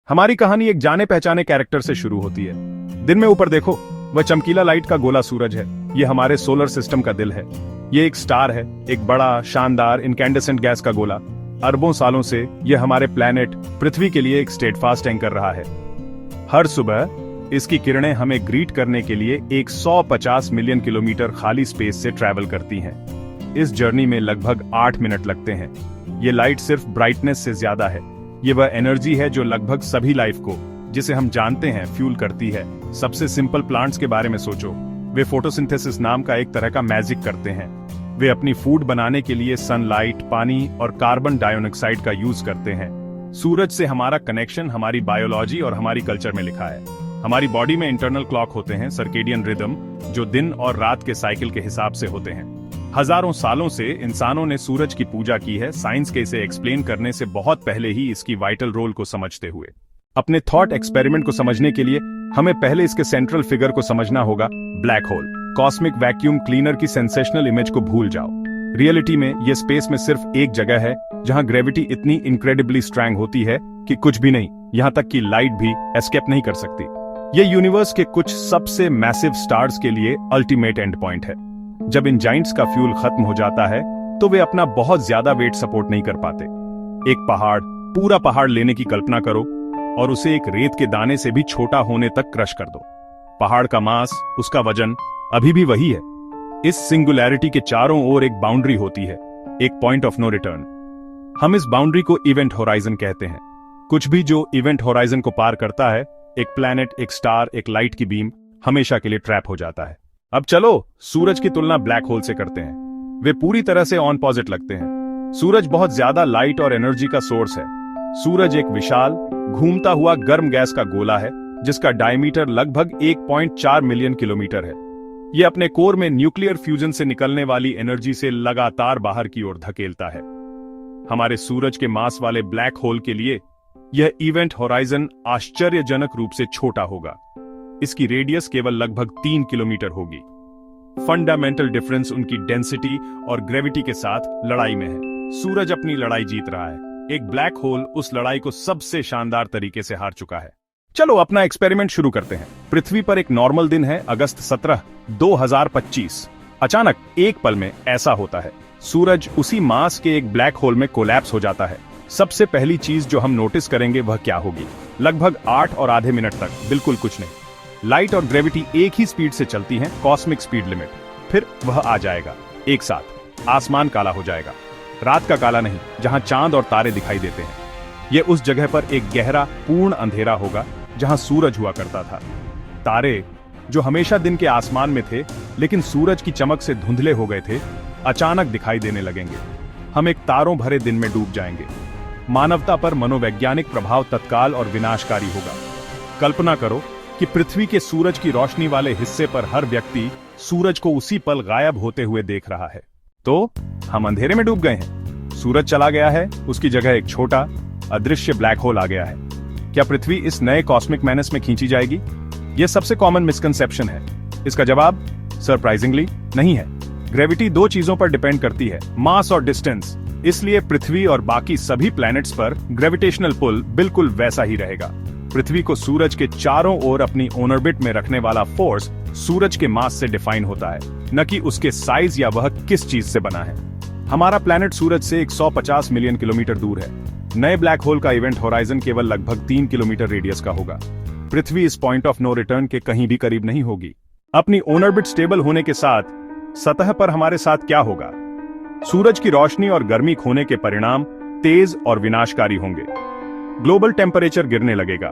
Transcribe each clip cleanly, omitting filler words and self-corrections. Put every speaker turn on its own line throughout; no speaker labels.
हमारी कहानी एक जाने पहचाने कैरेक्टर से शुरू होती है। दिन में ऊपर देखो, वह चमकीला लाइट का गोला सूरज है। ये हमारे सोलर सिस्टम का दिल है। ये एक स्टार है, एक बड़ा शानदार इनकैंडेसेंट गैस का गोला। अरबों सालों से यह हमारे प्लैनेट पृथ्वी के लिए एक स्टेडफास्ट एंकर रहा है। हर सुबह इसकी किरणें हमें ग्रीट करने के लिए 150 मिलियन किलोमीटर खाली स्पेस से ट्रैवल करती हैं। इस जर्नी में लगभग 8 मिनट लगते हैं। ये लाइट सिर्फ ब्राइटनेस से ज्यादा है। ये वह एनर्जी है जो लगभग सभी लाइफ को, जिसे हम जानते हैं, फ्यूल करती है। सबसे सिंपल प्लांट्स के बारे में सोचो। वे फोटोसिंथेसिस नाम का एक तरह का मैजिक करते हैं। वे अपनी फूड बनाने के लिए सनलाइट, पानी और कार्बन डाइऑक्साइड का यूज करते हैं। सूरज से हमारा कनेक्शन हमारी बायोलॉजी और हमारी कल्चर में लिखा है। हमारी बॉडी में इंटरनल क्लॉक होते हैं, सर्केडियन रिदम, जो दिन और रात के साइकिल के हिसाब से होते हैं। हजारों सालों से इंसानों ने सूरज की पूजा की है, साइंस के इसे एक्सप्लेन करने से बहुत पहले ही इसकी वाइटल रोल को समझते हुए। अपने थॉट एक्सपेरिमेंट को समझने के लिए हमें पहले इसके सेंट्रल फिगर को समझना होगा, black hole. Cosmic vacuum cleaner की सेंसेशनल इमेज को भूल जाओ। रियलिटी में यह स्पेस में सिर्फ एक जगह है जहां ग्रेविटी इतनी इनक्रेडिबली स्ट्रांग होती है कि कुछ भी नहीं, यहां तक कि लाइट भी एस्केप नहीं कर सकती। यह यूनिवर्स के कुछ सबसे मैसिव स्टार्स के लिए अल्टीमेट एंड पॉइंट है। जब इन जाइंट्स का फ्यूल खत्म हो जाता है तो वे अपना बहुत ज्यादा वेट सपोर्ट नहीं कर पाते। एक पहाड़, पूरा पहाड़ लेने की कल्पना करो और उसे एक रेत के दाने से भी छोटा होने तक क्रश कर दो। पहाड़ का मास, उसका वजन अभी भी वही है। इस सिंगुलैरिटी के चारों ओर एक बाउंड्री होती है, एक पॉइंट ऑफ नो रिटर्न। हम इस बाउंड्री को इवेंट होराइजन कहते हैं। कुछ भी जो इवेंट होराइजन को पार करता है, एक प्लैनेट, एक स्टार, एक लाइट की बीम, हमेशा के लिए ट्रैप हो जाता है। अब चलो सूरज की तुलना ब्लैक होल से करते हैं। वे पूरी तरह से ऑन पॉजिट लगते हैं। सूरज बहुत ज्यादा लाइट और एनर्जी का सोर्स है। सूरज एक विशाल, घूमता हुआ गर्म गैस का गोला है जिसका डायमीटर लगभग 1.4 मिलियन किलोमीटर है। यह अपने कोर में न्यूक्लियर फ्यूजन से निकलने वाली एनर्जी से लगातार बाहर की ओर धकेलता है। हमारे सूरज के मास वाले ब्लैक होल के लिए यह इवेंट होराइजन आश्चर्यजनक रूप से छोटा होगा। इसकी रेडियस केवल लगभग 3 किलोमीटर होगी। फंडामेंटल डिफरेंस उनकी डेंसिटी और ग्रेविटी के साथ लड़ाई में है। सूरज अपनी लड़ाई जीत रहा है। एक ब्लैक होल उस लड़ाई को सबसे शानदार तरीके से हार चुका है। चलो अपना एक्सपेरिमेंट शुरू करते हैं। पृथ्वी पर एक नॉर्मल दिन है, अगस्त 17, 2025। अचानक एक पल में ऐसा होता है, सूरज उसी मास के एक ब्लैक होल में कोलैप्स हो जाता है। सबसे पहली चीज जो हम नोटिस करेंगे वह क्या होगी? लगभग 8 और आधे मिनट तक बिल्कुल कुछ नहीं। लाइट और ग्रेविटी एक ही स्पीड से चलती हैं, कॉस्मिक स्पीड लिमिट। फिर वह आ जाएगा एक साथ। आसमान काला हो जाएगा। रात का काला नहीं, जहां चांद और तारे दिखाई देते हैं। यह उस जगह पर एक गहरा, पूर्ण अंधेरा होगा जहां सूरज हुआ करता था। तारे, जो हमेशा दिन के आसमान में थे लेकिन सूरज की चमक से धुंधले हो गए थे, अचानक दिखाई देने लगेंगे। हम एक तारों भरे दिन में डूब जाएंगे। मानवता पर मनोवैज्ञानिक प्रभाव तत्काल और विनाशकारी होगा। कल्पना करो कि पृथ्वी के सूरज की रोशनी वाले हिस्से पर हर व्यक्ति सूरज को उसी पल गायब होते हुए देख रहा है। तो हम अंधेरे में डूब गए हैं। सूरज चला गया है, उसकी जगह एक छोटा, अदृश्य ब्लैक होल आ गया है। क्या पृथ्वी इस नए कॉस्मिक मैनेस में खींची जाएगी? यह सबसे कॉमन मिसकंसेप्शन है। इसका जवाब सरप्राइजिंगली नहीं है। ग्रेविटी 2 चीजों पर डिपेंड करती है, मास और डिस्टेंस। इसलिए पृथ्वी और बाकी सभी प्लैनेट्स पर ग्रेविटेशनल पुल बिल्कुल वैसा ही रहेगा। पृथ्वी को सूरज के चारों ओर अपनी ऑर्बिट में रखने वाला फोर्स सूरज के मास से डिफाइन होता है, न कि उसके साइज या वह किस चीज से बना है। हमारा प्लैनेट सूरज से 150 मिलियन किलोमीटर दूर है। नए ब्लैक होल का इवेंट होराइजन केवल लगभग 3 किलोमीटर रेडियस का होगा। पृथ्वी इस पॉइंट ऑफ नो रिटर्न के कहीं भी करीब नहीं होगी। अपनी ऑर्बिट स्टेबल होने के साथ सतह पर हमारे साथ क्या होगा? सूरज की रोशनी और गर्मी खोने के परिणाम तेज और विनाशकारी होंगे। ग्लोबल टेम्परेचर गिरने लगेगा।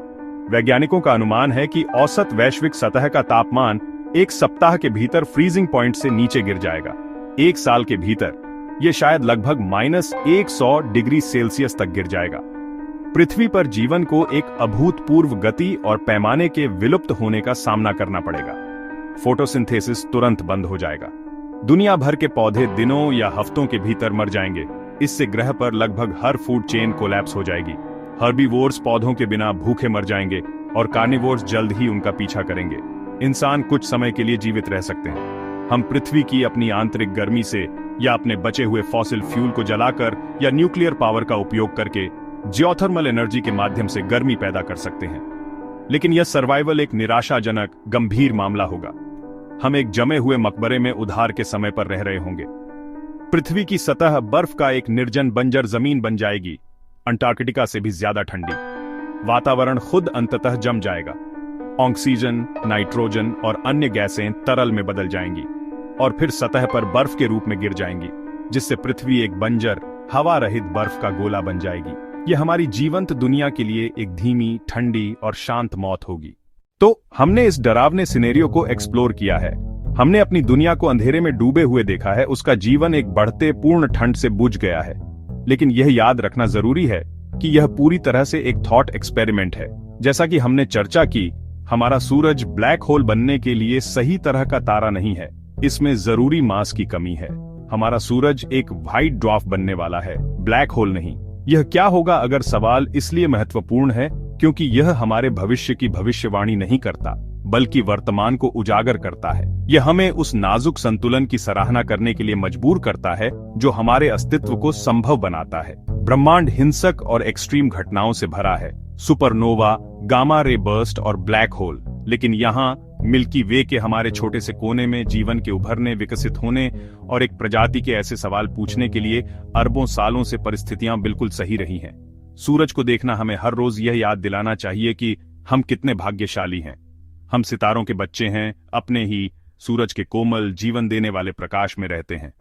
वैज्ञानिकों का अनुमान है कि औसत वैश्विक सतह का तापमान एक सप्ताह के भीतर फ्रीजिंग पॉइंट से नीचे गिर जाएगा। एक साल के भीतर यह शायद लगभग -100 डिग्री सेल्सियस तक गिर जाएगा। पृथ्वी पर जीवन को एक अभूतपूर्व गति और पैमाने के विलुप्त होने का सामना करना पड़ेगा। फोटोसिंथेसिस तुरंत बंद हो जाएगा। दुनिया भर के पौधे दिनों या हफ्तों के भीतर मर जाएंगे। इससे ग्रह पर लगभग हर फूड चेन कोलैप्स हो जाएगी। हर्बीवोर्स पौधों के बिना भूखे मर जाएंगे और कार्निवोर्स जल्द ही उनका पीछा करेंगे। इंसान कुछ समय के लिए जीवित रह सकते हैं। हम पृथ्वी की अपनी आंतरिक गर्मी से या अपने बचे हुए फॉसिल फ्यूल को जलाकर या न्यूक्लियर पावर का उपयोग करके जियोथर्मल एनर्जी के माध्यम से गर्मी पैदा कर सकते हैं। लेकिन यह सर्वाइवल एक निराशाजनक गंभीर मामला होगा। हम एक जमे हुए मकबरे में उधार के समय पर रह रहे होंगे। पृथ्वी की सतह बर्फ का एक निर्जन बंजर जमीन बन जाएगी, अंटार्कटिका से भी ज्यादा ठंडी। वातावरण खुद अंततः जम जाएगा। ऑक्सीजन, नाइट्रोजन और अन्य गैसें तरल में बदल जाएंगी और फिर सतह पर बर्फ के रूप में गिर जाएंगी, जिससे पृथ्वी एक बंजर, हवा रहित बर्फ का गोला बन जाएगी। यह हमारी जीवंत दुनिया के लिए एक धीमी, ठंडी और शांत मौत होगी। तो हमने इस डरावने सिनेरियो को एक्सप्लोर किया है। हमने अपनी दुनिया को अंधेरे में डूबे हुए देखा है, उसका जीवन एक बढ़ते पूर्ण ठंड से बुझ गया है। लेकिन यह याद रखना जरूरी है कि यह पूरी तरह से एक थॉट एक्सपेरिमेंट है। जैसा कि हमने चर्चा की, हमारा सूरज ब्लैक होल बनने के लिए सही तरह का तारा नहीं है। इसमें जरूरी मास की कमी है। हमारा सूरज एक व्हाइट ड्वार्फ बनने वाला है, ब्लैक होल नहीं। यह क्या होगा अगर सवाल इसलिए महत्वपूर्ण है क्योंकि यह हमारे भविष्य की भविष्यवाणी नहीं करता, बल्कि वर्तमान को उजागर करता है। यह हमें उस नाजुक संतुलन की सराहना करने के लिए मजबूर करता है जो हमारे अस्तित्व को संभव बनाता है। ब्रह्मांड हिंसक और एक्सट्रीम घटनाओं से भरा है, सुपरनोवा, गामा रे बर्स्ट और ब्लैक होल। लेकिन यहाँ मिल्की वे के हमारे छोटे से कोने में जीवन के उभरने, विकसित होने और एक प्रजाति के ऐसे सवाल पूछने के लिए अरबों सालों से परिस्थितियां बिल्कुल सही रही हैं। सूरज को देखना हमें हर रोज यह याद दिलाना चाहिए कि हम कितने भाग्यशाली हैं। हम सितारों के बच्चे हैं, अपने ही सूरज के कोमल, जीवन देने वाले प्रकाश में रहते हैं।